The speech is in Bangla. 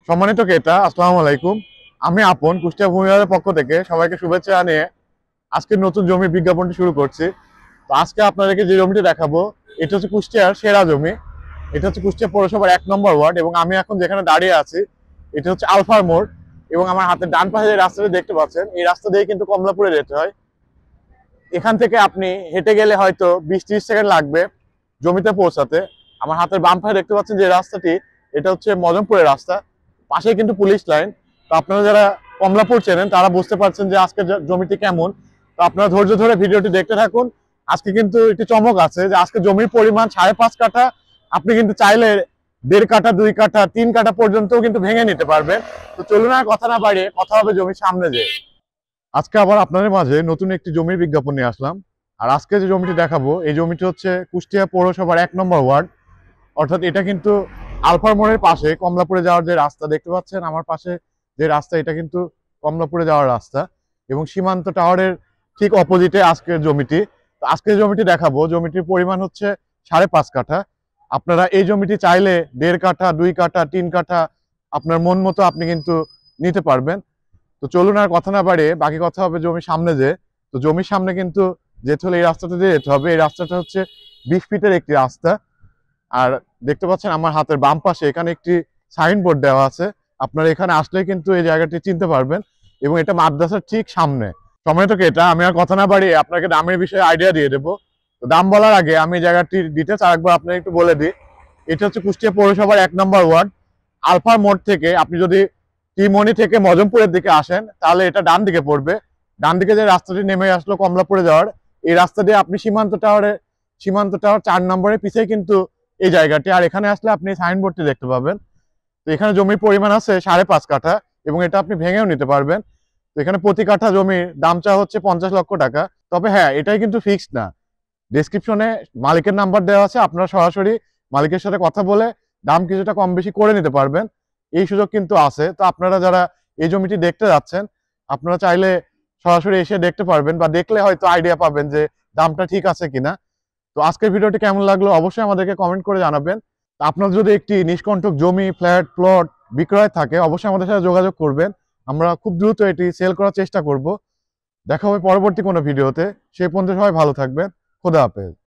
সম্মানিত ক্রেতা, আসসালামু আলাইকুম। আমি আপন কুষ্টিয়া ভূমিবাজারের পক্ষ থেকে সবাইকে শুভেচ্ছা জানিয়ে আজকে নতুন জমির বিজ্ঞাপনটি শুরু করছি। তো আজকে আপনাদেরকে যে জমিটি দেখাবো, এটা হচ্ছে কুষ্টিয়ার সেরা জমি। এটা হচ্ছে কুষ্টিয়া পৌরসভার 1 নম্বর ওয়ার্ড এবং আমি এখন যেখানে দাঁড়িয়ে আছি এটা হচ্ছে আলফার মোড়। এবং আমার হাতের ডান পাশে যে রাস্তাটি দেখতে পাচ্ছেন, এই রাস্তা দিয়ে কিন্তু কমলাপুরে যেতে হয়। এখান থেকে আপনি হেঁটে গেলে হয়তো 20-30 সেকেন্ড লাগবে জমিতে পৌঁছাতে। আমার হাতের বাম পাশে দেখতে পাচ্ছেন যে রাস্তাটি, এটা হচ্ছে মজমপুরের রাস্তা। পাশেই কিন্তু পুলিশ লাইন। তো আপনারা যারা কমলাপুর চেনেন তারা বুঝতে পারছেন যে আজকে জমিটি কেমন। তো আপনারা ধৈর্য ধরে ভিডিওটি দেখতে থাকুন। আজকে কিন্তু একটি চমক আছে যে আজকে জমির পরিমাণ 5.5 কাঠা। আপনি কিন্তু চাইলে 1.5 কাঠা, 2 কাঠা, 3 কাঠা পর্যন্তও কিন্তু ভেঙে নিতে পারবেন। তো চলুন আর কথা না বাড়িয়ে কথা হবে জমির সামনে যেয়ে। আজকে আবার আপনাদের মাঝে নতুন একটি জমির বিজ্ঞাপন নিয়ে আসলাম। আর আজকে যে জমিটি দেখাবো, এই জমিটি হচ্ছে কুষ্টিয়া পৌরসভার 1 নম্বর ওয়ার্ড। অর্থাৎ এটা কিন্তু আলফার মোড়ের পাশে কমলাপুরে যাওয়ার যে রাস্তা দেখতে পাচ্ছেন আমার পাশে, যে রাস্তা, এটা কিন্তু কমলাপুরে যাওয়ার রাস্তা। এবং সীমান্ত টাওয়ারের ঠিক অপোজিটে আজকের জমিটি। তো আজকের জমিটি দেখাবো, জমিটির পরিমাণ হচ্ছে 5.5 কাঠা। আপনারা এই জমিটি চাইলে 1.5 কাঠা, 2 কাঠা, 3 কাঠা আপনার মন মতো আপনি কিন্তু নিতে পারবেন। তো চলুন আর কথা না বাড়িয়ে বাকি কথা হবে জমির সামনে যে। তো জমির সামনে কিন্তু যেতে হলে এই রাস্তাটা দিয়ে যেতে হবে। এই রাস্তাটা হচ্ছে 20 ফিটের একটি রাস্তা। আর দেখতে পাচ্ছেন আমার হাতের বাম পাশে এখানে একটি সাইনবোর্ড দেওয়া আছে। আপনারা এখানে আসলে কিন্তু এই জায়গাটি চিনতে পারবেন। এবং এটা মাদ্রাসার ঠিক সামনে। সময় তো এটা আমি আর কথা না বাড়িয়ে আপনাকে দামের বিষয়ে আইডিয়া দিয়ে দেবো। তো দাম বলার আগে আমি এই জায়গাটির ডিটেলস আরেকবার আপনাকে একটু বলে দিই। এটা হচ্ছে কুষ্টিয়া পৌরসভার 1 নম্বর ওয়ার্ড। আলফার মোড় থেকে আপনি যদি টিমনি থেকে মজমপুরের দিকে আসেন তাহলে এটা ডান দিকে পড়বে। ডান দিকে যে রাস্তাটি নেমে আসলো কমলাপুরে যাওয়ার, এই রাস্তা দিয়ে আপনি সীমান্ত টাওয়ার 4 নম্বরের পিছিয়ে কিন্তু এই জায়গাটি। আর এখানে আসলে আপনি সাইনবোর্ডটি দেখতে পাবেন। তো এখানে জমির পরিমাণ আছে 5.5 কাঠা এবং এটা আপনি ভেঙেও নিতে পারবেন। তো এখানে প্রতি কাঠা জমির দাম চা হচ্ছে 50 লক্ষ টাকা। তবে হ্যাঁ, এটাই কিন্তু ফিক্সড না। ডেসক্রিপশনে মালিকের নাম্বার দেওয়া আছে, আপনারা সরাসরি মালিকের সাথে কথা বলে দাম কিছুটা কম বেশি করে নিতে পারবেন। এই সুযোগ কিন্তু আছে। তো আপনারা যারা এই জমিটি দেখতে যাচ্ছেন, আপনারা চাইলে সরাসরি এসে দেখতে পারবেন বা দেখলে হয়তো আইডিয়া পাবেন যে দামটা ঠিক আছে কিনা। তো আজকের ভিডিওটি কেমন লাগলো অবশ্যই আমাদেরকে কমেন্ট করে জানাবেন। আপনার যদি একটি নিষ্কণ্টক জমি, ফ্ল্যাট, প্লট বিক্রয় থাকে অবশ্যই আমাদের সাথে যোগাযোগ করবেন। আমরা খুব দ্রুত এটি সেল করার চেষ্টা করব। দেখা হবে পরবর্তী কোনো ভিডিওতে। সেই পর্যন্ত সবাই ভালো থাকবেন। খোদা হাফেজ।